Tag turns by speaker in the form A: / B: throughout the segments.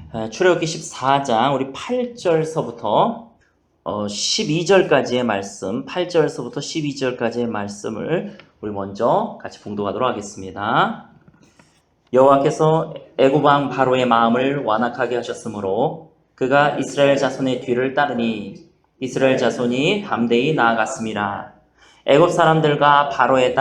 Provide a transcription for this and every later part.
A: 출애굽기 14장 우리 8절서부터 12절까지의 말씀, 8절서부터 12절까지의 말씀을 우리 먼저 같이 봉독하도록 하겠습니다. 여호와께서 애굽 왕 바로의 마음을 완악하게 하셨으므로 그가 이스라엘 자손의 뒤를 따르니 이스라엘 자손이 담대히 나아갔음이라. 애굽 사람들과 바로의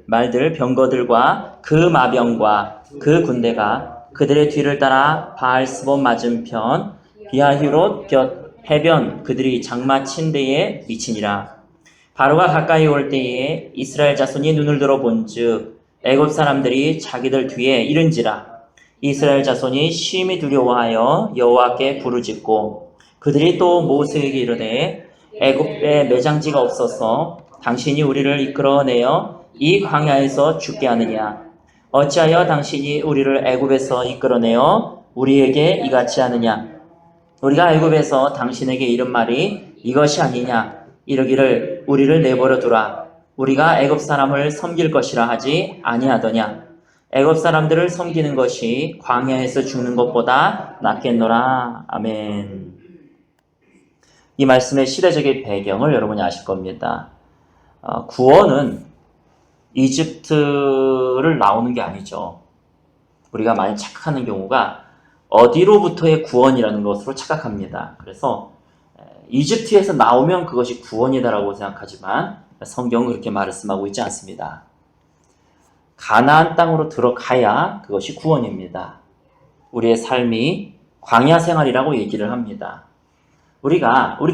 A: 말들 병거들과 그 마병과 그 군대가 그들의 뒤를 따라 바알스본 맞은편 비하히롯 곁 해변 그들이 장마 친 데에 미치니라. 바로가 가까이 올 때에 이스라엘 자손이 눈을 들어 본즉 애굽 사람들이 자기들 뒤에 이른지라. 이스라엘 자손이 심히 두려워하여 여호와께 부르짖고 그들이 또 모세에게 이르되 애굽에 매장지가 없어서 당신이 우리를 이끌어내어 이 광야에서 죽게 하느냐. 어찌하여 당신이 우리를 애굽에서 이끌어내어 우리에게 이같이 하느냐. 우리가 애굽에서 당신에게 이른 말이 이것이 아니냐. 이르기를 우리를 내버려 두라. 우리가 애굽 사람을 섬길 것이라 하지 아니하더냐. 애굽 사람들을 섬기는 것이 광야에서 죽는 것보다 낫겠노라. 아멘. 이 말씀의 시대적인 배경을 여러분이 아실 겁니다. 구원은 이집트를 나오는 게 아니죠. 우리가 많이 착각하는 경우가 어디로부터의 구원이라는 것으로 착각합니다. 그래서 이집트에서 나오면 그것이 구원이다라고 생각하지만 성경은 그렇게 말씀하고 있지 않습니다. 가나안 땅으로 들어가야 그것이 구원입니다. 우리의 삶이 광야 생활이라고 얘기를 합니다. 우리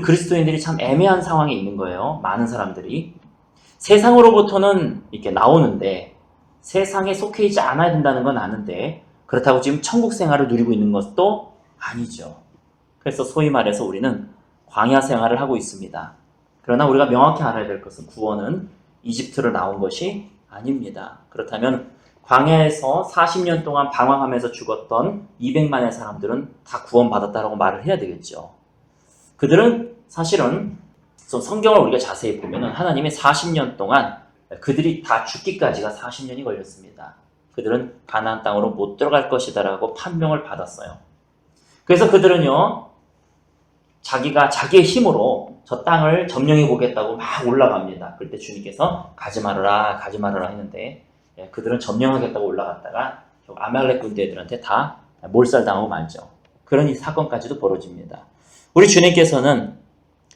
A: 그리스도인들이 참 애매한 상황에 있는 거예요. 많은 사람들이. 세상으로부터는 이렇게 나오는데 세상에 속해 있지 않아야 된다는 건 아는데 그렇다고 지금 천국 생활을 누리고 있는 것도 아니죠. 그래서 소위 말해서 우리는 광야 생활을 하고 있습니다. 그러나 우리가 명확히 알아야 될 것은 구원은 이집트로 나온 것이 아닙니다. 그렇다면 광야에서 40년 동안 방황하면서 죽었던 200만의 사람들은 다 구원받았다라고 말을 해야 되겠죠. 그들은 사실은 성경을 우리가 자세히 보면 하나님의 40년 동안 그들이 다 죽기까지가 40년이 걸렸습니다. 그들은 가나안 땅으로 못 들어갈 것이다라고 판명을 받았어요. 그래서 그들은요, 자기의 힘으로 저 땅을 점령해 보겠다고 막 올라갑니다. 그때 주님께서 가지 말아라 했는데 그들은 점령하겠다고 올라갔다가 아말렉 군대들한테 다 몰살당하고 말죠. 그런 이 사건까지도 벌어집니다. 우리 주님께서는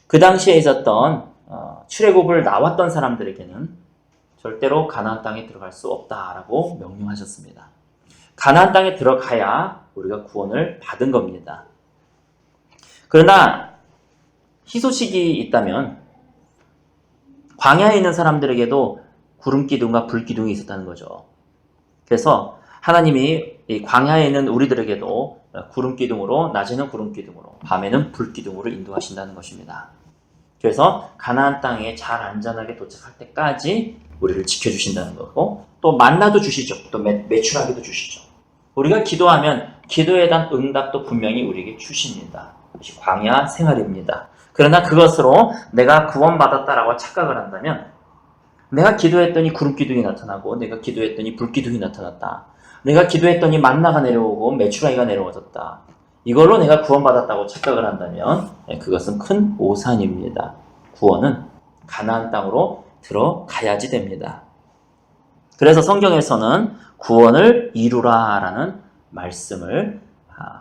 A: 그 당시에 있었던 출애굽을 나왔던 사람들에게는 절대로 가나안 땅에 들어갈 수 없다라고 명령하셨습니다. 가나안 땅에 들어가야 우리가 구원을 받은 겁니다. 그러나 희소식이 있다면 광야에 있는 사람들에게도 구름 기둥과 불 기둥이 있었다는 거죠. 그래서 하나님이 이 광야에 있는 우리들에게도 구름 기둥으로, 낮에는 구름 기둥으로, 밤에는 불 기둥으로 인도하신다는 것입니다. 그래서 가나안 땅에 잘 안전하게 도착할 때까지 우리를 지켜주신다는 거고, 또 만나도 주시죠. 또 매출하기도 주시죠. 우리가 기도하면 기도에 대한 응답도 분명히 우리에게 주십니다. 그것이 광야 생활입니다. 그러나 그것으로 내가 구원받았다라고 착각을 한다면 내가 기도했더니 구름 기둥이 나타나고 내가 기도했더니 불 기둥이 나타났다. 내가 기도했더니 만나가 내려오고 메추라기가 내려와졌다. 이걸로 내가 구원받았다고 착각을 한다면 그것은 큰 오산입니다. 구원은 가나안 땅으로 들어가야지 됩니다. 그래서 성경에서는 구원을 이루라라는 말씀을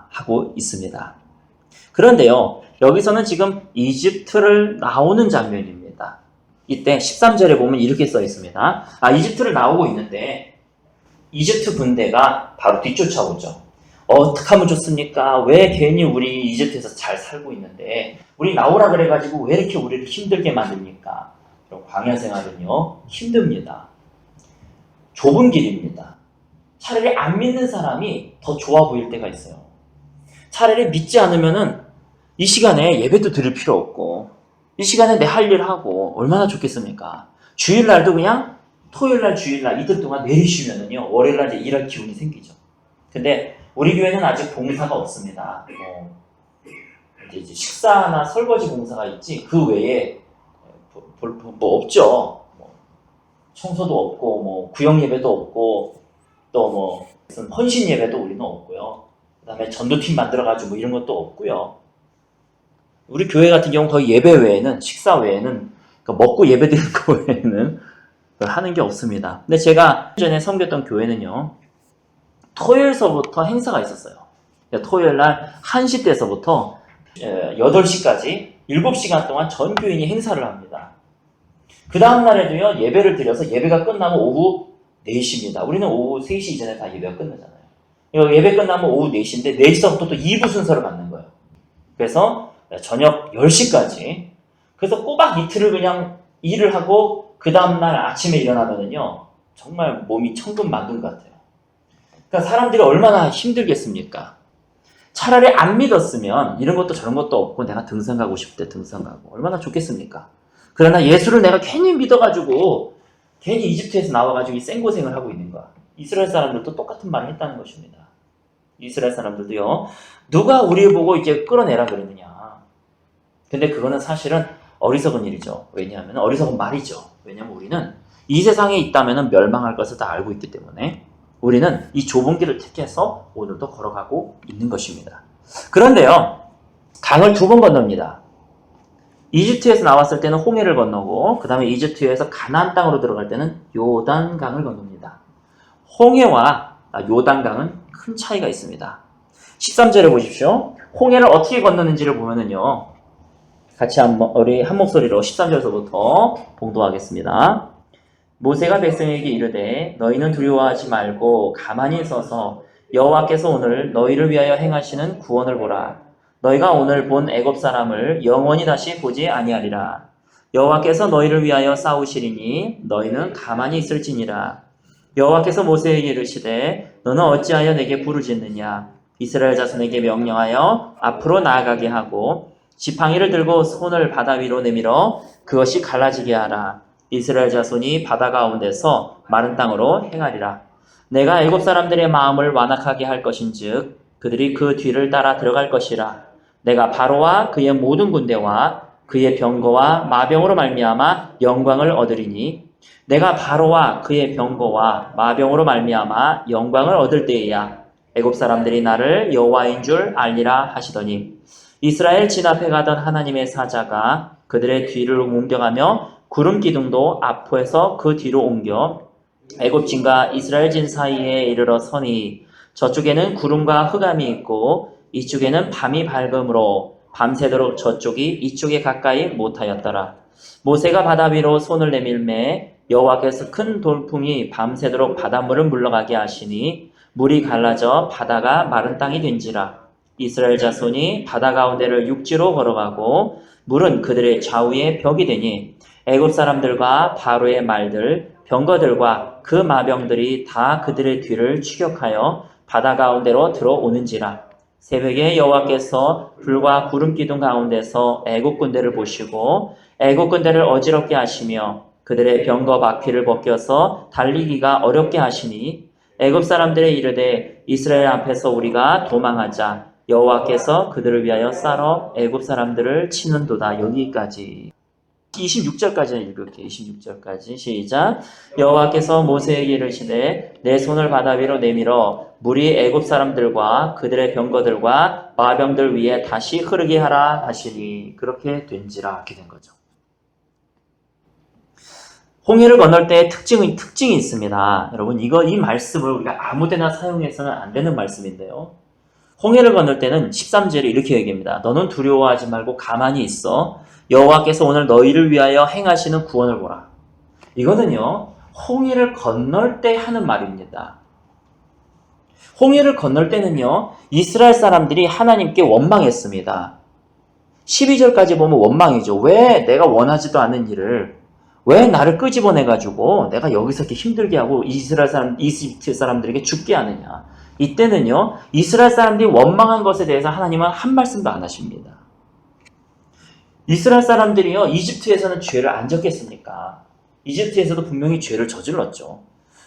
A: 하고 있습니다. 그런데요, 여기서는 지금 이집트를 나오는 장면입니다. 이때 13절에 보면 이렇게 써 있습니다. 이집트를 나오고 있는데 이집트 군대가 바로 뒤쫓아오죠. 어떻게 하면 좋습니까? 왜 괜히 우리 이집트에서 잘 살고 있는데 우리 나오라 그래가지고 왜 이렇게 우리를 힘들게 만듭니까? 광야 생활은요, 힘듭니다. 좁은 길입니다. 차라리 안 믿는 사람이 더 좋아 보일 때가 있어요. 차라리 믿지 않으면은 이 시간에 예배도 드릴 필요 없고 이 시간에 내 할 일 하고 얼마나 좋겠습니까? 주일날도 그냥 토요일날 주일날 이틀 동안 내리시면은요, 월요일날 이제 일할 기운이 생기죠. 근데 우리 교회는 아직 봉사가 없습니다. 이제 식사나 설거지 봉사가 있지 그 외에 뭐 없죠. 청소도 없고 구역 예배도 없고 또 무슨 헌신 예배도 우리는 없고요. 그다음에 다음에 전도팀 만들어가지고 뭐 이런 것도 없고요. 우리 교회 같은 경우 거의 예배 외에는, 식사 외에는, 그러니까 먹고 예배 드리는 거 외에는 하는 게 없습니다. 근데 제가 전에 섬겼던 교회는요, 토요일서부터 행사가 있었어요. 토요일 날 1시 때서부터 8시까지 7시간 동안 전 교인이 행사를 합니다. 그 다음날에도요, 예배를 드려서 예배가 끝나면 오후 4시입니다. 우리는 오후 3시 이전에 다 예배가 끝나잖아요. 예배 끝나면 오후 4시인데 4시서부터 또 2부 순서를 받는 거예요. 그래서 저녁 10시까지. 그래서 꼬박 이틀을 그냥 일을 하고 그 다음날 아침에 일어나면은요, 정말 몸이 천근만근 같아요. 그러니까 사람들이 얼마나 힘들겠습니까? 차라리 안 믿었으면 이런 것도 저런 것도 없고 내가 등산 가고 싶을 때 등산 가고 얼마나 좋겠습니까? 그러나 예수를 내가 괜히 믿어가지고 괜히 이집트에서 나와가지고 이 생고생을 하고 있는 거야. 이스라엘 사람들도 똑같은 말을 했다는 것입니다. 이스라엘 사람들도요, 누가 우리 보고 이제 끌어내라 그랬느냐. 근데 그거는 사실은 어리석은 일이죠. 왜냐하면 어리석은 말이죠. 왜냐하면 우리는 이 세상에 있다면 멸망할 것을 다 알고 있기 때문에 우리는 이 좁은 길을 택해서 오늘도 걸어가고 있는 것입니다. 그런데요, 강을 2번 건넙니다. 이집트에서 나왔을 때는 홍해를 건너고 그 다음에 이집트에서 가나안 땅으로 들어갈 때는 요단강을 건넙니다. 홍해와 요단강은 큰 차이가 있습니다. 13절에 보십시오. 홍해를 어떻게 건너는지를 보면은요, 같이 우리 한 목소리로 13절에서부터 봉독하겠습니다. 모세가 백성에게 이르되 너희는 두려워하지 말고 가만히 서서 여호와께서 오늘 너희를 위하여 행하시는 구원을 보라. 너희가 오늘 본 애굽 사람을 영원히 다시 보지 아니하리라. 여호와께서 너희를 위하여 싸우시리니 너희는 가만히 있을지니라. 여호와께서 모세에게 이르시되 너는 어찌하여 내게 부르짖느냐. 이스라엘 자손에게 명령하여 앞으로 나아가게 하고 지팡이를 들고 손을 바다 위로 내밀어 그것이 갈라지게 하라. 이스라엘 자손이 바다 가운데서 마른 땅으로 행하리라. 내가 애굽 사람들의 마음을 완악하게 할 것인즉 그들이 그 뒤를 따라 들어갈 것이라. 내가 바로와 그의 모든 군대와 그의 병거와 마병으로 말미암아 영광을 얻으리니 내가 바로와 그의 병거와 마병으로 말미암아 영광을 얻을 때에야 애굽 사람들이 나를 여호와인 줄 알리라 하시더니 이스라엘 진 앞에 가던 하나님의 사자가 그들의 뒤를 옮겨가며 구름 기둥도 앞에서 그 뒤로 옮겨 애굽진과 이스라엘 진 사이에 이르러 서니 저쪽에는 구름과 흑암이 있고 이쪽에는 밤이 밝음으로 밤새도록 저쪽이 이쪽에 가까이 못하였더라. 모세가 바다 위로 손을 내밀매 여호와께서 큰 돌풍이 밤새도록 바닷물을 물러가게 하시니 물이 갈라져 바다가 마른 땅이 된지라. 이스라엘 자손이 바다 가운데를 육지로 걸어가고 물은 그들의 좌우에 벽이 되니 애굽 사람들과 바로의 말들, 병거들과 그 마병들이 다 그들의 뒤를 추격하여 바다 가운데로 들어오는지라. 새벽에 여호와께서 불과 구름 기둥 가운데서 애굽 군대를 보시고 애굽 군대를 어지럽게 하시며 그들의 병거 바퀴를 벗겨서 달리기가 어렵게 하시니 애굽 사람들의 이르되 이스라엘 앞에서 우리가 도망하자. 여호와께서 그들을 위하여 싸러 애굽 사람들을 치는도다. 여기까지. 26절까지는 읽을게요. 26절까지 시작. 여호와께서 모세에게 이르시되 내 손을 바다 위로 내밀어 물이 애굽 사람들과 그들의 병거들과 마병들 위에 다시 흐르게 하라 하시니 그렇게 된지라. 이렇게 된 거죠. 홍해를 건널 때 특징이 있습니다. 여러분 이 말씀을 우리가 아무데나 사용해서는 안 되는 말씀인데요. 홍해를 건널 때는 13절에 이렇게 얘기합니다. 너는 두려워하지 말고 가만히 있어. 여호와께서 오늘 너희를 위하여 행하시는 구원을 보라. 이거는요, 홍해를 건널 때 하는 말입니다. 홍해를 건널 때는요, 이스라엘 사람들이 하나님께 원망했습니다. 12절까지 보면 원망이죠. 왜 내가 원하지도 않은 일을, 왜 나를 끄집어내가지고 내가 여기서 이렇게 힘들게 하고 이집트 사람들에게 죽게 하느냐. 이때는요, 이스라엘 사람들이 원망한 것에 대해서 하나님은 한 말씀도 안 하십니다. 이스라엘 사람들이요, 이집트에서는 죄를 안 졌겠습니까? 이집트에서도 분명히 죄를 저질렀죠.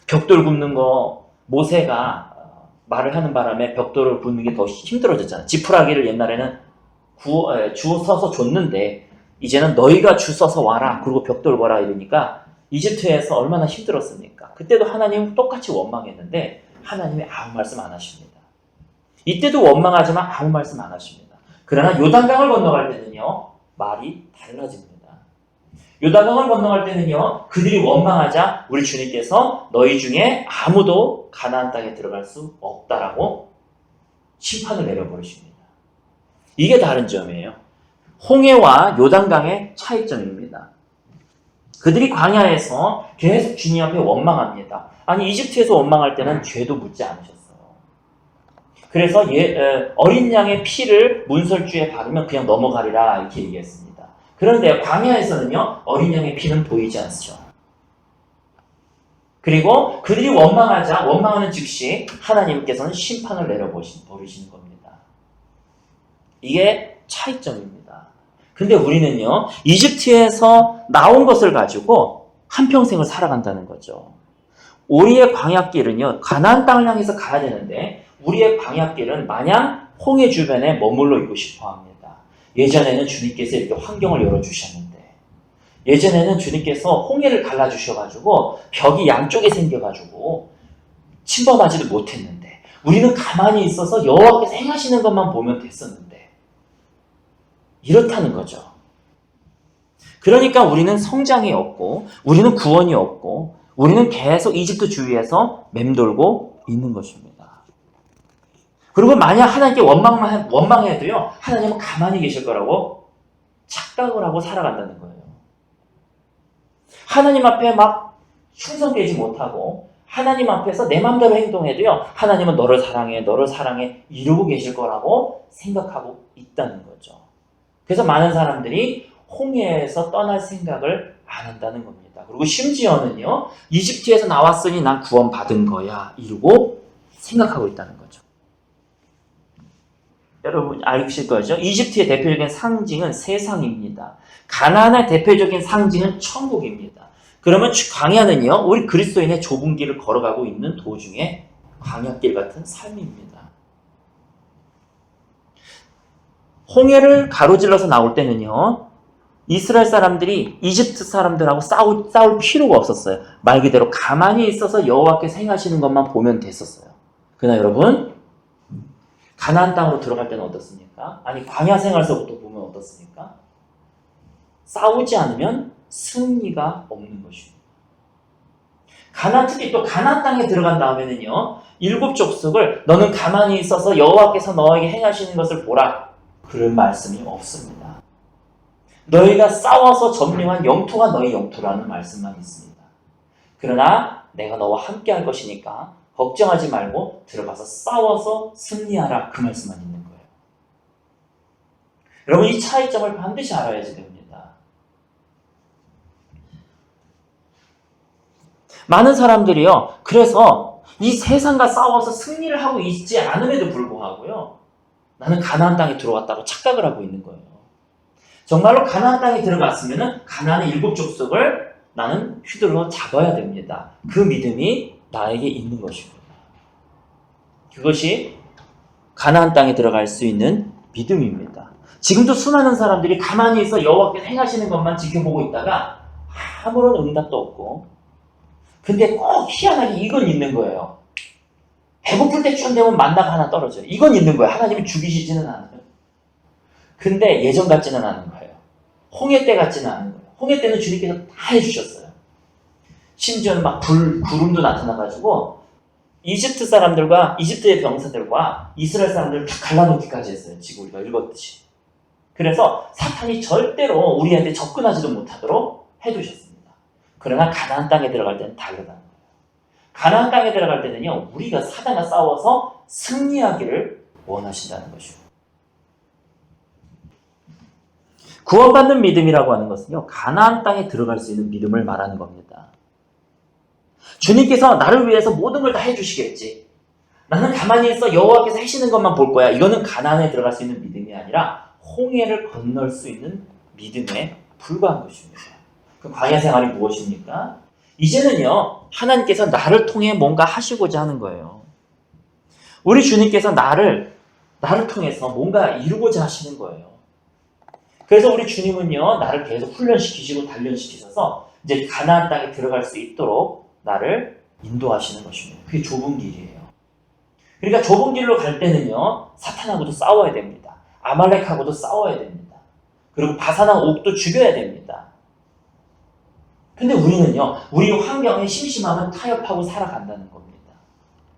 A: 벽돌 굽는 거, 모세가 말을 하는 바람에 벽돌을 굽는 게 더 힘들어졌잖아요. 지푸라기를 옛날에는 주 서서 줬는데, 이제는 너희가 주 서서 와라, 그리고 벽돌 거라 이러니까 이집트에서 얼마나 힘들었습니까? 그때도 하나님은 똑같이 원망했는데, 하나님이 아무 말씀 안 하십니다. 이때도 원망하지만 아무 말씀 안 하십니다. 그러나 요단강을 건너갈 때는요, 말이 달라집니다. 요단강을 건너갈 때는요, 그들이 원망하자 우리 주님께서 너희 중에 아무도 가나안 땅에 들어갈 수 없다라고 심판을 내려버리십니다. 이게 다른 점이에요. 홍해와 요단강의 차이점입니다. 그들이 광야에서 계속 주님 앞에 원망합니다. 아니, 이집트에서 원망할 때는 죄도 묻지 않으셨어요. 그래서 어린 양의 피를 문설주에 바르면 그냥 넘어가리라 이렇게 얘기했습니다. 그런데 광야에서는요, 어린 양의 피는 보이지 않죠. 그리고 그들이 원망하는 즉시 하나님께서는 심판을 내려버리시는 겁니다. 이게 차이점입니다. 근데 우리는요, 이집트에서 나온 것을 가지고 한평생을 살아간다는 거죠. 우리의 광야길은요, 가나안 땅을 향해서 가야 되는데 우리의 광야길은 마냥 홍해 주변에 머물러 있고 싶어 합니다. 예전에는 주님께서 이렇게 환경을 열어주셨는데, 예전에는 주님께서 홍해를 갈라주셔가지고 벽이 양쪽에 생겨가지고 침범하지도 못했는데, 우리는 가만히 있어서 여호와께서 행하시는 것만 보면 됐었는데, 이렇다는 거죠. 그러니까 우리는 성장이 없고, 우리는 구원이 없고, 우리는 계속 이집트 주위에서 맴돌고 있는 것입니다. 그리고 만약 하나님께 원망해도요, 하나님은 가만히 계실 거라고 착각을 하고 살아간다는 거예요. 하나님 앞에 막 충성되지 못하고, 하나님 앞에서 내 마음대로 행동해도요, 하나님은 너를 사랑해 이러고 계실 거라고 생각하고 있다는 거죠. 그래서 많은 사람들이 홍해에서 떠날 생각을 안 한다는 겁니다. 그리고 심지어는요, 이집트에서 나왔으니 난 구원받은 거야 이러고 생각하고 있다는 거죠. 여러분 아실 거죠? 이집트의 대표적인 상징은 세상입니다. 가나안의 대표적인 상징은 천국입니다. 그러면 광야는요, 우리 그리스도인의 좁은 길을 걸어가고 있는 도중에 광야길 같은 삶입니다. 홍해를 가로질러서 나올 때는요, 이스라엘 사람들이 이집트 사람들하고 싸울 필요가 없었어요. 말 그대로 가만히 있어서 여호와께서 행하시는 것만 보면 됐었어요. 그러나 여러분, 가나안 땅으로 들어갈 때는 어떻습니까? 아니, 광야 생활서부터 보면 어떻습니까? 싸우지 않으면 승리가 없는 것입니다. 특히 또 가나안 땅에 들어간 다음에는요, 7 족속을 너는 가만히 있어서 여호와께서 너에게 행하시는 것을 보라, 그런 말씀이 없습니다. 너희가 싸워서 점령한 영토가 너희 영토라는 말씀만 있습니다. 그러나 내가 너와 함께 할 것이니까 걱정하지 말고 들어가서 싸워서 승리하라, 그 말씀만 있는 거예요. 여러분, 이 차이점을 반드시 알아야지 됩니다. 많은 사람들이요, 그래서 이 세상과 싸워서 승리를 하고 있지 않음에도 불구하고요, 나는 가나안 땅에 들어왔다고 착각을 하고 있는 거예요. 정말로 가나안 땅에 들어갔으면 가나안의 7 족속을 나는 휘둘러 잡아야 됩니다. 그 믿음이 나에게 있는 것입니다. 그것이 가나안 땅에 들어갈 수 있는 믿음입니다. 지금도 수많은 사람들이 가만히 있어 여호와께서 행하시는 것만 지켜보고 있다가 아무런 응답도 없고, 근데 꼭 희한하게 이건 있는 거예요. 배고플 때쯤 되면 만나가 하나 떨어져요. 이건 있는 거예요. 하나님이 죽이시지는 않아요. 근데 예전 같지는 않은 거예요. 홍해 때 같지는 않은 거예요. 홍해 때는 주님께서 다 해주셨어요. 심지어는 막 구름도 나타나가지고 이집트 사람들과 이집트의 병사들과 이스라엘 사람들을 다 갈라놓기까지 했어요. 지금 우리가 읽었듯이. 그래서 사탄이 절대로 우리한테 접근하지도 못하도록 해두셨습니다. 그러나 가나안 땅에 들어갈 때는 다르다는 거예요. 가나안 땅에 들어갈 때는요, 우리가 사단과 싸워서 승리하기를 원하신다는 것이고, 구원받는 믿음이라고 하는 것은요, 가나안 땅에 들어갈 수 있는 믿음을 말하는 겁니다. 주님께서 나를 위해서 모든 걸 다 해주시겠지, 나는 가만히 있어 여호와께서 하시는 것만 볼 거야, 이거는 가나안에 들어갈 수 있는 믿음이 아니라 홍해를 건널 수 있는 믿음에 불과한 것입니다. 그 광야 생활이 무엇입니까? 이제는요, 하나님께서 나를 통해 뭔가 하시고자 하는 거예요. 우리 주님께서 나를 통해서 뭔가 이루고자 하시는 거예요. 그래서 우리 주님은요, 나를 계속 훈련시키시고 단련시키셔서 이제 가나안 땅에 들어갈 수 있도록 나를 인도하시는 것입니다. 그게 좁은 길이에요. 그러니까 좁은 길로 갈 때는요, 사탄하고도 싸워야 됩니다. 아말렉하고도 싸워야 됩니다. 그리고 바산왕 옥도 죽여야 됩니다. 근데 우리는요, 우리 환경에 심심하면 타협하고 살아간다는 겁니다.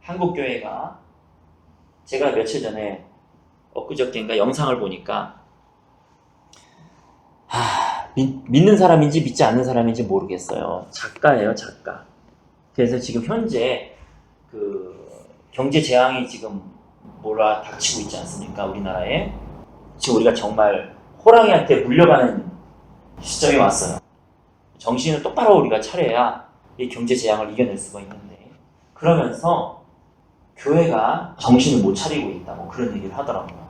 A: 한국교회가 제가 며칠 전에 엊그저께인가 영상을 보니까 믿는 사람인지 믿지 않는 사람인지 모르겠어요. 작가예요, 작가. 그래서 지금 현재 그 경제 재앙이 지금 몰아닥치고 있지 않습니까? 우리나라에. 지금 우리가 정말 호랑이한테 물려가는 시점이 왔어요. 정신을 똑바로 우리가 차려야 이 경제 재앙을 이겨낼 수가 있는데, 그러면서 교회가 정신을 못 차리고 있다고 그런 얘기를 하더라고요.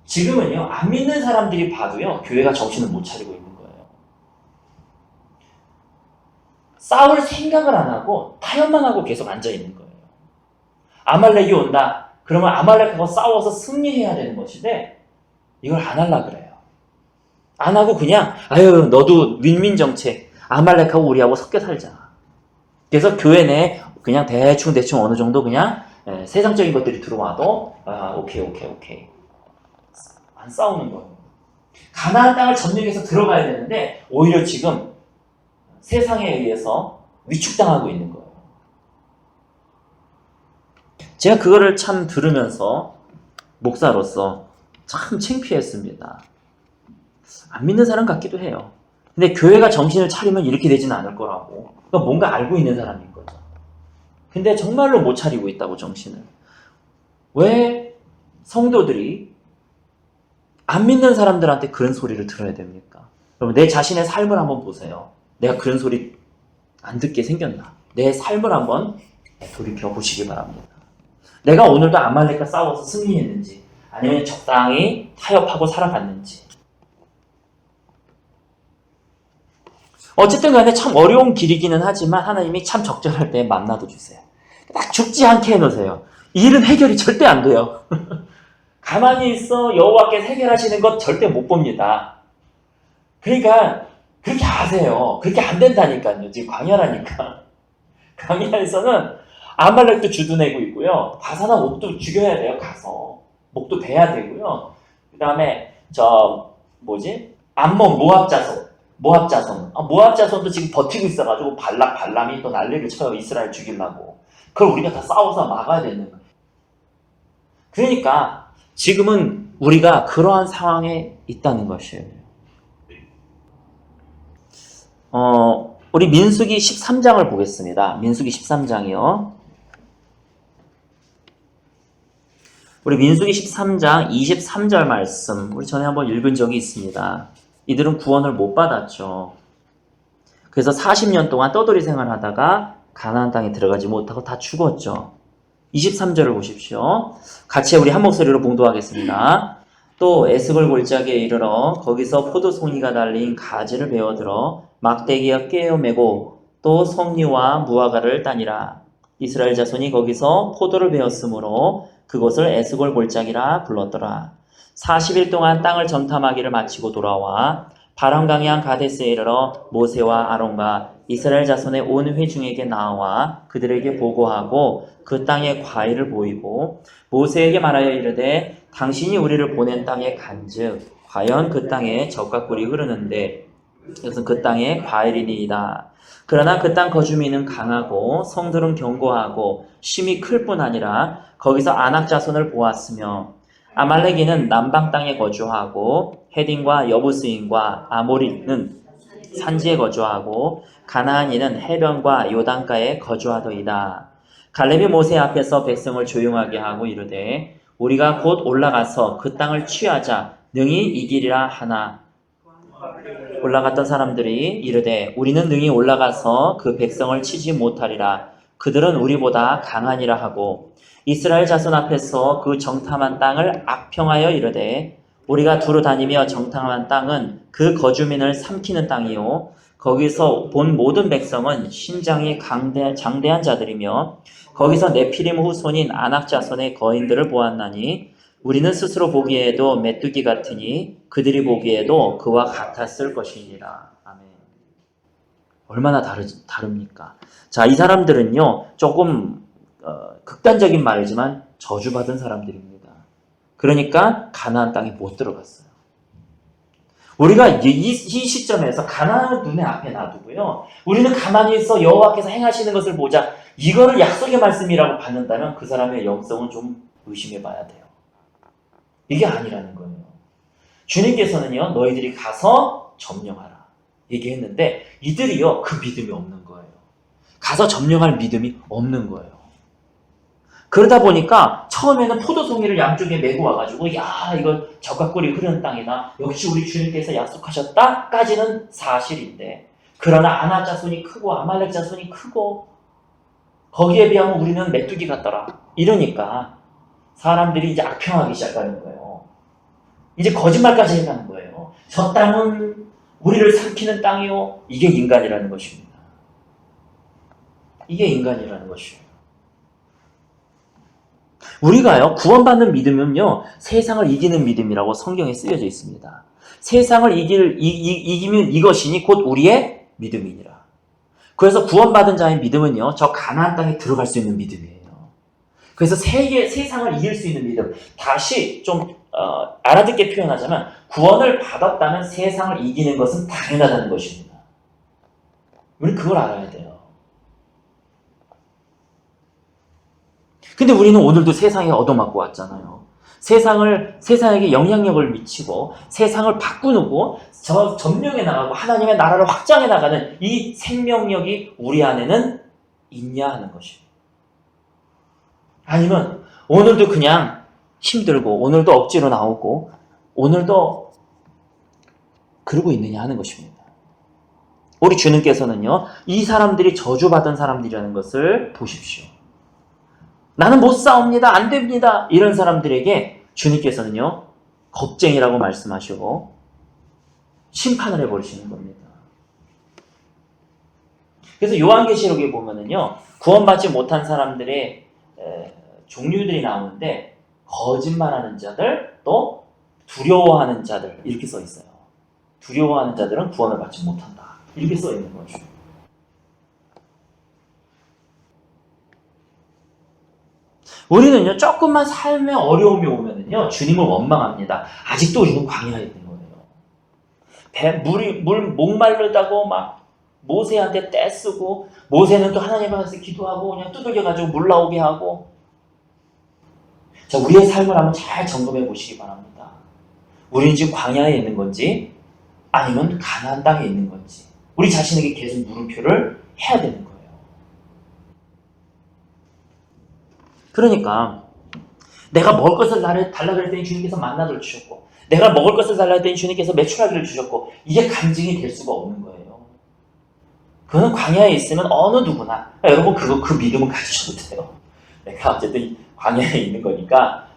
A: 지금은요, 안 믿는 사람들이 봐도요, 교회가 정신을 못 차리고 있는 거예요. 싸울 생각을 안 하고 타협만 하고 계속 앉아 있는 거예요. 아말렉이 온다. 그러면 아말렉하고 싸워서 승리해야 되는 것인데 이걸 안 하려고 그래요. 안 하고 그냥 아유 너도 윈윈 정책, 아말렉하고 우리하고 섞여 살자. 그래서 교회 내에 그냥 대충 어느 정도 그냥 세상적인 것들이 들어와도 오케이 안 싸우는 거예요. 가나안 땅을 점령해서 들어가야 되는데 오히려 지금 세상에 의해서 위축당하고 있는 거예요. 제가 그거를 참 들으면서 목사로서 참 창피했습니다. 안 믿는 사람 같기도 해요. 근데 교회가 정신을 차리면 이렇게 되지는 않을 거라고. 그러니까 뭔가 알고 있는 사람인 거죠. 근데 정말로 못 차리고 있다고, 정신을. 왜 성도들이 안 믿는 사람들한테 그런 소리를 들어야 됩니까? 여러분, 내 자신의 삶을 한번 보세요. 내가 그런 소리 안 듣게 생겼나? 내 삶을 한번 돌이켜 보시기 바랍니다. 내가 오늘도 아말렉과 싸워서 승리했는지, 아니면 적당히 타협하고 살아갔는지. 어쨌든 간에 참 어려운 길이기는 하지만 하나님이 참 적절할 때 만나도 주세요. 딱 죽지 않게 해놓으세요. 일은 해결이 절대 안 돼요. 가만히 있어 여호와께서 해결하시는 것 절대 못 봅니다. 그러니까 그렇게 하세요. 그렇게 안 된다니까요. 지금 광야라니까. 광야에서는 아말렉도 주둔하고 있고요. 바산왕 옥도 죽여야 돼요. 가서 목도 베야 되고요. 그 다음에 암몬 모압 자손. 모압 자손도 지금 버티고 있어가지고 발람이 또 난리를 쳐요. 이스라엘 죽이려고. 그걸 우리가 다 싸워서 막아야 되는 거예요. 그러니까 지금은 우리가 그러한 상황에 있다는 것이에요. 우리 민수기 13장을 보겠습니다. 민수기 13장이요. 우리 민수기 13장 23절 말씀, 우리 전에 한번 읽은 적이 있습니다. 이들은 구원을 못 받았죠. 그래서 40년 동안 떠돌이 생활하다가 가나안 땅에 들어가지 못하고 다 죽었죠. 23절을 보십시오. 같이 우리 한 목소리로 봉독하겠습니다. 또 에스골 골짜기에 이르러 거기서 포도송이가 달린 가지를 베어들어 막대기와 꿰어 매고 또 섭리와 무화과를 따니라. 이스라엘 자손이 거기서 포도를 베었으므로 그곳을 에스골 골짜기라 불렀더라. 40일 동안 땅을 정탐하기를 마치고 돌아와 바람강양 가데스에 이르러 모세와 아론과 이스라엘 자손의 온 회중에게 나와 그들에게 보고하고 그 땅의 과일을 보이고 모세에게 말하여 이르되 당신이 우리를 보낸 땅에 간즉 과연 그 땅에 젖과 꿀이 흐르는데 이것은 그 땅의 과일이니이다. 그러나 그 땅 거주민은 강하고 성들은 견고하고 심이 클 뿐 아니라 거기서 아낙 자손을 보았으며 아말렉인은 남방 땅에 거주하고 헤딘과 여부스인과 아모리는 산지에 거주하고 가나안인은 해변과 요단가에 거주하더이다. 갈렙이 모세 앞에서 백성을 조용하게 하고 이르되 우리가 곧 올라가서 그 땅을 취하자 능히 이기리라 하나. 올라갔던 사람들이 이르되 우리는 능히 올라가서 그 백성을 치지 못하리라. 그들은 우리보다 강하니라 하고 이스라엘 자손 앞에서 그 정탐한 땅을 악평하여 이르되 우리가 두루 다니며 정탐한 땅은 그 거주민을 삼키는 땅이요 거기서 본 모든 백성은 신장이 장대한 자들이며 거기서 네피림 후손인 아낙 자손의 거인들을 보았나니 우리는 스스로 보기에도 메뚜기 같으니 그들이 보기에도 그와 같았을 것이니라. 아멘. 얼마나 다릅니까? 자, 이 사람들은요 조금 극단적인 말이지만 저주받은 사람들입니다. 그러니까 가나안 땅에 못 들어갔어요. 우리가 이 시점에서 가나안을 눈에 앞에 놔두고요. 우리는 가만히 있어 여호와께서 행하시는 것을 보자. 이거를 약속의 말씀이라고 받는다면 그 사람의 영성은 좀 의심해 봐야 돼요. 이게 아니라는 거예요. 주님께서는요, 너희들이 가서 점령하라 얘기했는데 이들이요, 그 믿음이 없는 거예요. 가서 점령할 믿음이 없는 거예요. 그러다 보니까 처음에는 포도송이를 양쪽에 메고 와가지고 야, 이거 젖과 꿀이 흐르는 땅이다. 역시 우리 주님께서 약속하셨다까지는 사실인데, 그러나 아낙 자손이 크고 아말렉 자손이 크고 거기에 비하면 우리는 메뚜기 같더라. 이러니까 사람들이 이제 악평하기 시작하는 거예요. 이제 거짓말까지 해가는 거예요. 저 땅은 우리를 삼키는 땅이요. 이게 인간이라는 것입니다. 이게 인간이라는 것이에요. 우리가요, 구원받는 믿음은요, 세상을 이기는 믿음이라고 성경에 쓰여져 있습니다. 세상을 이기면 이것이니 곧 우리의 믿음이니라. 그래서 구원받은 자의 믿음은요, 저 가나안 땅에 들어갈 수 있는 믿음이에요. 그래서 세상을 이길 수 있는 믿음. 다시 좀 알아듣게 표현하자면 구원을 받았다면 세상을 이기는 것은 당연하다는 것입니다. 우리 그걸 알아야 돼요. 근데 우리는 오늘도 세상에 얻어맞고 왔잖아요. 세상에게 영향력을 미치고 세상을 바꾸고 점령해 나가고 하나님의 나라를 확장해 나가는 이 생명력이 우리 안에는 있냐 하는 것이에요. 아니면 오늘도 그냥 힘들고 오늘도 억지로 나오고 오늘도 그러고 있느냐 하는 것입니다. 우리 주님께서는요, 이 사람들이 저주받은 사람들이라는 것을 보십시오. 나는 못 싸웁니다. 안 됩니다. 이런 사람들에게 주님께서는요, 겁쟁이라고 말씀하시고 심판을 해버리시는 겁니다. 그래서 요한계시록에 보면은요, 구원받지 못한 사람들의 종류들이 나오는데 거짓말하는 자들, 또 두려워하는 자들 이렇게 써 있어요. 두려워하는 자들은 구원을 받지 못한다. 이렇게 써 있는 거죠. 우리는요, 조금만 삶에 어려움이 오면은요, 주님을 원망합니다. 아직도 우리는 광야에 있는 거예요. 물 목마르다고 막 모세한테 떼쓰고, 모세는 또 하나님 앞에서 기도하고 그냥 두들겨가지고 물 나오게 하고. 자, 우리의 삶을 한번 잘 점검해 보시기 바랍니다. 우리는 지금 광야에 있는 건지 아니면 가나안 땅에 있는 건지 우리 자신에게 계속 물음표를 해야 되는 거예요. 그러니까 내가 먹을 것을 달라 그랬더니 주님께서 만나를 주셨고, 내가 먹을 것을 달라 했더니 주님께서 메추라기를 주셨고, 이게 간증이 될 수가 없는 거예요. 그거는 광야에 있으면 어느 누구나, 여러분 그 믿음은 가지셔도 돼요. 내가 어쨌든 광야에 있는 거니까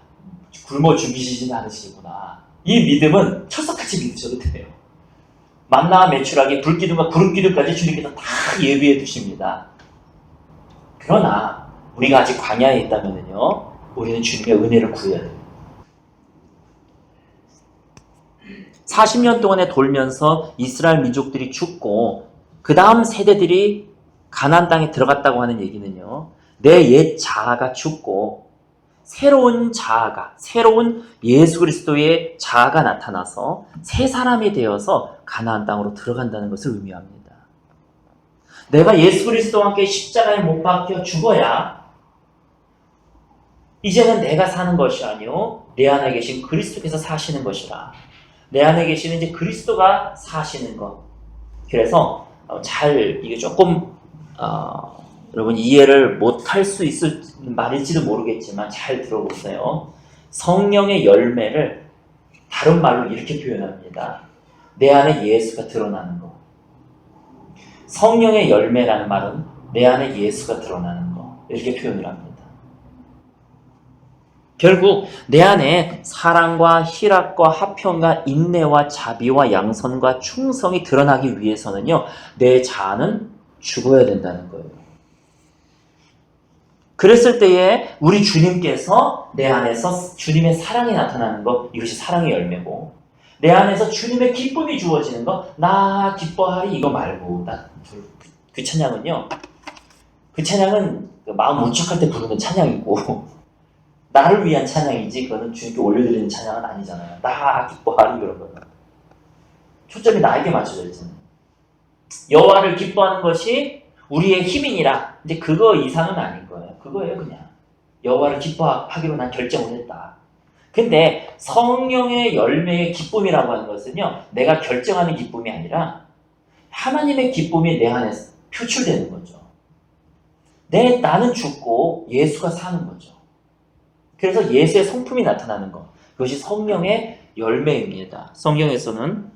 A: 굶어 죽이시지는 않으시구나. 이 믿음은 철석같이 믿으셔도 돼요. 만나와 메추라기, 불기둥과 구름기둥까지 주님께서 다 예비해 두십니다. 그러나 우리가 아직 광야에 있다면요, 우리는 주님의 은혜를 구해야 됩니다. 40년 동안에 돌면서 이스라엘 민족들이 죽고 그 다음 세대들이 가나안 땅에 들어갔다고 하는 얘기는요, 내 옛 자아가 죽고 새로운 자아가, 새로운 예수 그리스도의 자아가 나타나서 새 사람이 되어서 가나안 땅으로 들어간다는 것을 의미합니다. 내가 예수 그리스도와 함께 십자가에 못 박혀 죽어야 이제는 내가 사는 것이 아니요 내 안에 계신 그리스도께서 사시는 것이라. 내 안에 계시는 이제 그리스도가 사시는 것. 그래서 이게 조금 여러분 이해를 못할 수 있을 말일지도 모르겠지만 잘 들어보세요. 성령의 열매를 다른 말로 이렇게 표현합니다. 내 안에 예수가 드러나는 것. 성령의 열매라는 말은 내 안에 예수가 드러나는 것. 이렇게 표현을 합니다. 결국 내 안에 사랑과 희락과 화평과 인내와 자비와 양선과 충성이 드러나기 위해서는요, 내 자아는 죽어야 된다는 거예요. 그랬을 때에 우리 주님께서 내 안에서 주님의 사랑이 나타나는 것, 이것이 사랑의 열매고, 내 안에서 주님의 기쁨이 주어지는 것, 나 기뻐하리 이거 말고, 그 찬양은요, 그 찬양은 그 마음 문척할 때 부르는 찬양이고 나를 위한 찬양이지 그거는 주님께 올려드리는 찬양은 아니잖아요. 나 기뻐하리 그런 거는. 초점이 나에게 맞춰져 있잖아요. 여호와를 기뻐하는 것이 우리의 힘이니라. 이제 그거 이상은 아닌 거예요. 그거예요 그냥. 여호와를 기뻐하기로 난 결정을 했다. 근데 성령의 열매의 기쁨이라고 하는 것은요. 내가 결정하는 기쁨이 아니라 하나님의 기쁨이 내 안에 표출되는 거죠. 나는 죽고 예수가 사는 거죠. 그래서 예수의 성품이 나타나는 것. 그것이 성령의 열매입니다. 성경에서는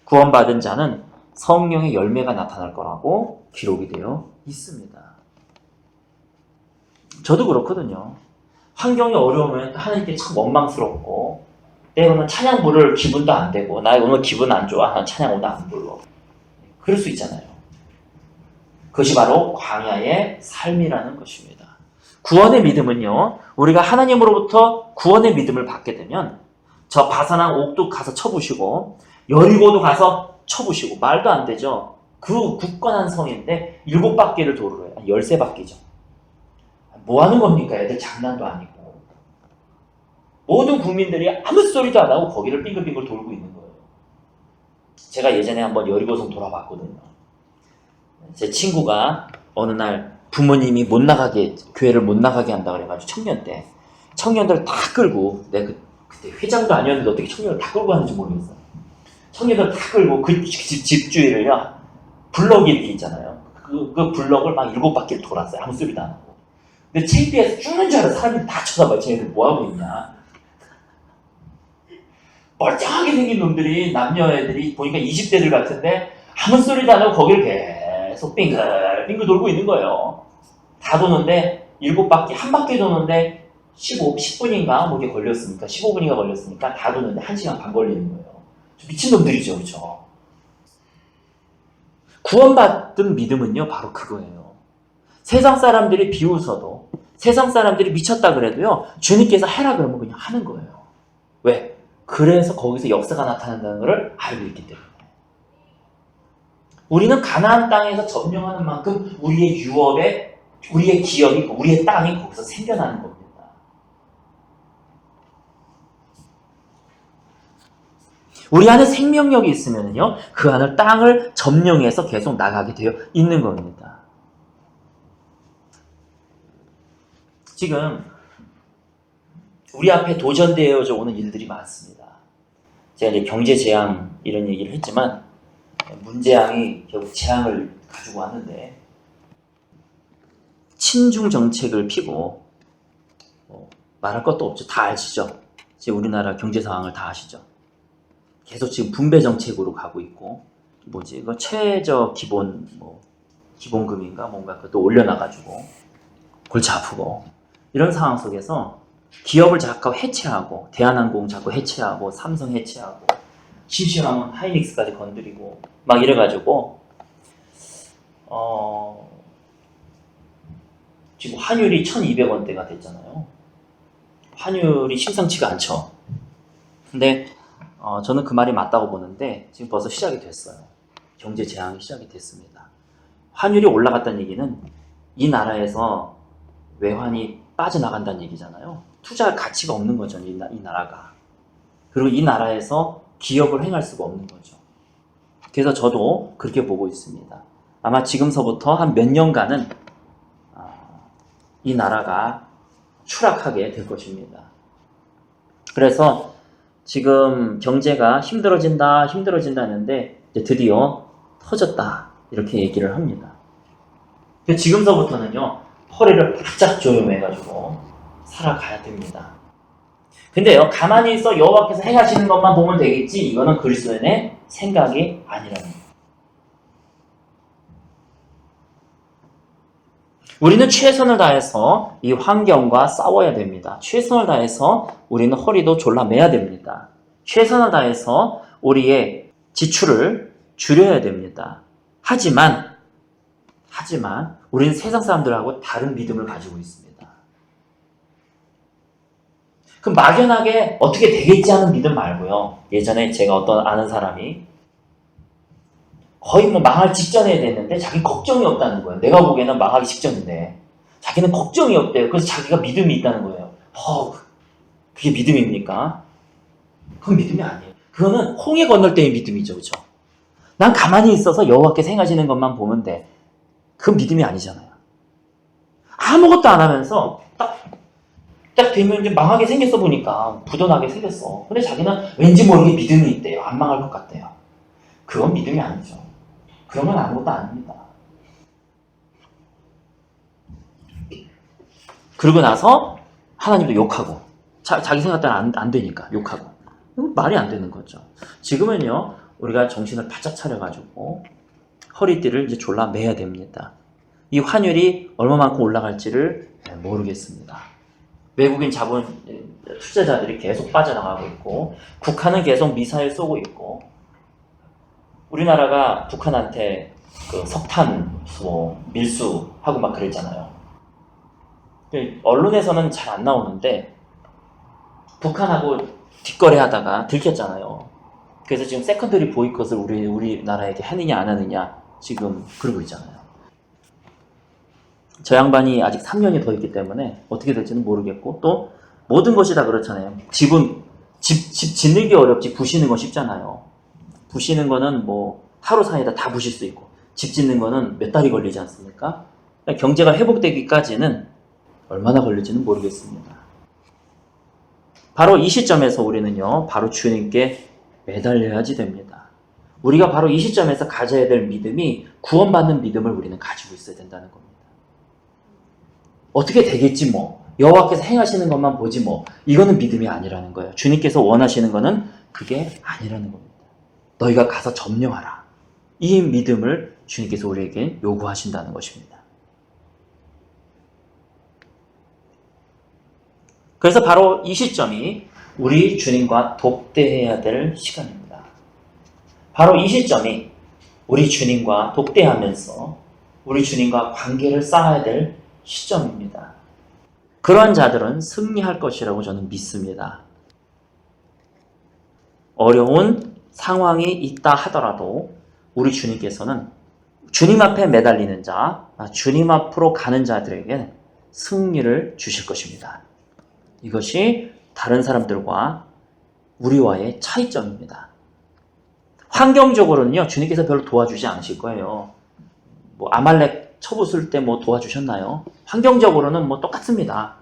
A: 구원받은 자는 성령의 열매가 나타날 거라고 기록이 되어 있습니다. 저도 그렇거든요. 환경이 어려우면 하나님께 참 원망스럽고 때로는 찬양 부를 기분도 안 되고 나 오늘 기분 안 좋아. 찬양 오늘 안 불러. 그럴 수 있잖아요. 그것이 바로 광야의 삶이라는 것입니다. 구원의 믿음은요. 우리가 하나님으로부터 구원의 믿음을 받게 되면 저 바산한 옥도 가서 쳐부시고 여리고도 가서 쳐부시고 말도 안 되죠. 그 굳건한 성인데 7바퀴를 도로로 해요. 13바퀴죠. 뭐 하는 겁니까? 애들 장난도 아니고. 모든 국민들이 아무 소리도 안 하고 거기를 빙글빙글 돌고 있는 거예요. 제가 예전에 한번 여리고성 돌아봤거든요. 제 친구가 어느 날 부모님이 교회를 못 나가게 한다 그래가지고 청년들 다 끌고, 내가 그때 회장도 아니었는데 어떻게 청년을 다 끌고 가는지 모르겠어요. 청년들 다 끌고 그 집주위를요, 블럭이 이렇게 있잖아요. 그 블럭을 막 7바퀴를 돌았어요. 아무 소리도 안 하고. 근데 창피해서 죽는 줄 알아. 사람들이 다 쳐다봐요. 쟤네들 뭐하고 있냐. 멀쩡하게 생긴 놈들이, 남녀애들이 보니까 20대들 같은데 아무 소리도 안 하고 거기를 계속 빙글 돌고 있는 거예요. 다 도는데 7바퀴, 한 바퀴 도는데 10분인가 뭐 이게 걸렸으니까, 15분인가 걸렸으니까 다 도는데 1시간 반 걸리는 거예요. 미친놈들이죠. 그렇죠? 구원받은 믿음은요, 바로 그거예요. 세상 사람들이 비웃어도, 세상 사람들이 미쳤다 그래도요, 주님께서 해라 그러면 그냥 하는 거예요. 왜? 그래서 거기서 역사가 나타난다는 것을 알고 있기 때문에. 우리는 가나안 땅에서 점령하는 만큼 우리의 유업에, 우리의 기업이, 우리의 땅이 거기서 생겨나는 겁니다. 우리 안에 생명력이 있으면요, 그 안을 땅을 점령해서 계속 나가게 되어 있는 겁니다. 지금 우리 앞에 도전되어져 오는 일들이 많습니다. 제가 이제 경제 재앙 이런 얘기를 했지만 문재앙이 결국 재앙을 가지고 왔는데, 친중 정책을 피고 말할 것도 없죠. 다 아시죠? 지금 우리나라 경제 상황을 다 아시죠? 계속 지금 분배 정책으로 가고 있고, 이거 최저 기본금인가 뭔가 그것도 올려놔가지고 골치 아프고, 이런 상황 속에서 기업을 자꾸 해체하고, 대한항공 자꾸 해체하고, 삼성 해체하고, 심심하면 하이닉스까지 건드리고 막 이래가지고 지금 환율이 1200원대가 됐잖아요. 환율이 심상치가 않죠. 근데 저는 그 말이 맞다고 보는데 지금 벌써 시작이 됐어요. 경제 재앙이 시작이 됐습니다. 환율이 올라갔다는 얘기는 이 나라에서 외환이 빠져나간다는 얘기잖아요. 투자할 가치가 없는 거죠, 이 나라가. 그리고 이 나라에서 기업을 행할 수가 없는 거죠. 그래서 저도 그렇게 보고 있습니다. 아마 지금서부터 한 몇 년간은 이 나라가 추락하게 될 것입니다. 그래서 지금 경제가 힘들어진다 하는데 이제 드디어 터졌다 이렇게 얘기를 합니다. 지금서부터는요, 허리를 바짝 조여매가지고 살아가야 됩니다. 근데요, 가만히 있어 여호와께서 행하시는 것만 보면 되겠지, 이거는 그리스도인의 생각이 아니라는 거예요. 우리는 최선을 다해서 이 환경과 싸워야 됩니다. 최선을 다해서 우리는 허리도 졸라매야 됩니다. 최선을 다해서 우리의 지출을 줄여야 됩니다. 하지만 우리는 세상 사람들하고 다른 믿음을 가지고 있습니다. 그 막연하게 어떻게 되겠지 하는 믿음 말고요. 예전에 제가 아는 사람이 거의 망할 직전에 됐는데 자기 걱정이 없다는 거예요. 내가 보기에는 망하기 직전인데 자기는 걱정이 없대요. 그래서 자기가 믿음이 있다는 거예요. 그게 믿음입니까? 그건 믿음이 아니에요. 그거는 홍해 건널 때의 믿음이죠. 그죠? 난 가만히 있어서 여호와께서 행하시는 것만 보면 돼. 그건 믿음이 아니잖아요. 아무것도 안 하면서 딱 되면 이제 망하게 생겼어 보니까 부도나게 생겼어. 근데 자기는 왠지 모르게 믿음이 있대요. 안 망할 것 같대요. 그건 믿음이 아니죠. 그러면 아무것도 아닙니다. 그러고 나서 하나님도 욕하고 자기 생각대로 안 되니까 욕하고 말이 안 되는 거죠. 지금은요 우리가 정신을 바짝 차려가지고 허리띠를 이제 졸라 매야 됩니다. 이 환율이 얼마만큼 올라갈지를 모르겠습니다. 외국인 자본 투자자들이 계속 빠져나가고 있고 북한은 계속 미사일 쏘고 있고 우리나라가 북한한테 그 석탄 밀수하고 막 그랬잖아요. 언론에서는 잘 안 나오는데 북한하고 뒷거래하다가 들켰잖아요. 그래서 지금 세컨더리 보이콧을 우리나라에게 하느냐 안 하느냐 지금 그러고 있잖아요. 저 양반이 아직 3년이 더 있기 때문에 어떻게 될지는 모르겠고 또 모든 것이 다 그렇잖아요. 집 짓는 게 어렵지 부시는 건 쉽잖아요. 부시는 거는 뭐 하루 사이에 다 부실 수 있고 집 짓는 거는 몇 달이 걸리지 않습니까? 경제가 회복되기까지는 얼마나 걸릴지는 모르겠습니다. 바로 이 시점에서 우리는요 바로 주님께 매달려야지 됩니다. 우리가 바로 이 시점에서 가져야 될 믿음이 구원받는 믿음을 우리는 가지고 있어야 된다는 겁니다. 어떻게 되겠지 뭐 여호와께서 행하시는 것만 보지 뭐 이거는 믿음이 아니라는 거예요. 주님께서 원하시는 거는 그게 아니라는 겁니다. 너희가 가서 점령하라. 이 믿음을 주님께서 우리에게 요구하신다는 것입니다. 그래서 바로 이 시점이 우리 주님과 독대해야 될 시간입니다. 바로 이 시점이 우리 주님과 독대하면서 우리 주님과 관계를 쌓아야 될 시점입니다. 그러한 자들은 승리할 것이라고 저는 믿습니다. 어려운 상황이 있다 하더라도 우리 주님께서는 주님 앞에 매달리는 자, 주님 앞으로 가는 자들에게 승리를 주실 것입니다. 이것이 다른 사람들과 우리와의 차이점입니다. 환경적으로는요, 주님께서 별로 도와주지 않으실 거예요. 뭐 아말렉 쳐부술 때 뭐 도와주셨나요? 환경적으로는 뭐 똑같습니다.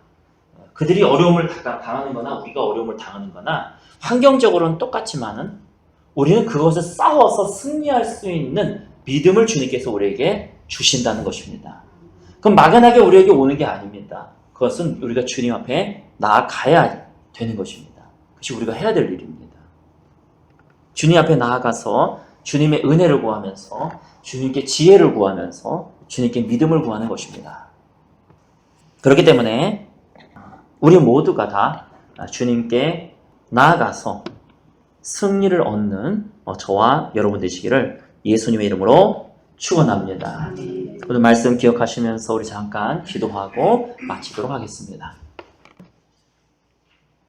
A: 그들이 어려움을 당하는 거나 우리가 어려움을 당하는 거나 환경적으로는 똑같지만은 우리는 그것을 싸워서 승리할 수 있는 믿음을 주님께서 우리에게 주신다는 것입니다. 그럼 막연하게 우리에게 오는 게 아닙니다. 그것은 우리가 주님 앞에 나아가야 되는 것입니다. 그것이 우리가 해야 될 일입니다. 주님 앞에 나아가서 주님의 은혜를 구하면서 주님께 지혜를 구하면서 주님께 믿음을 구하는 것입니다. 그렇기 때문에 우리 모두가 다 주님께 나아가서 승리를 얻는 저와 여러분 되시기를 예수님의 이름으로 축원합니다. 오늘 말씀 기억하시면서 우리 잠깐 기도하고 마치도록 하겠습니다.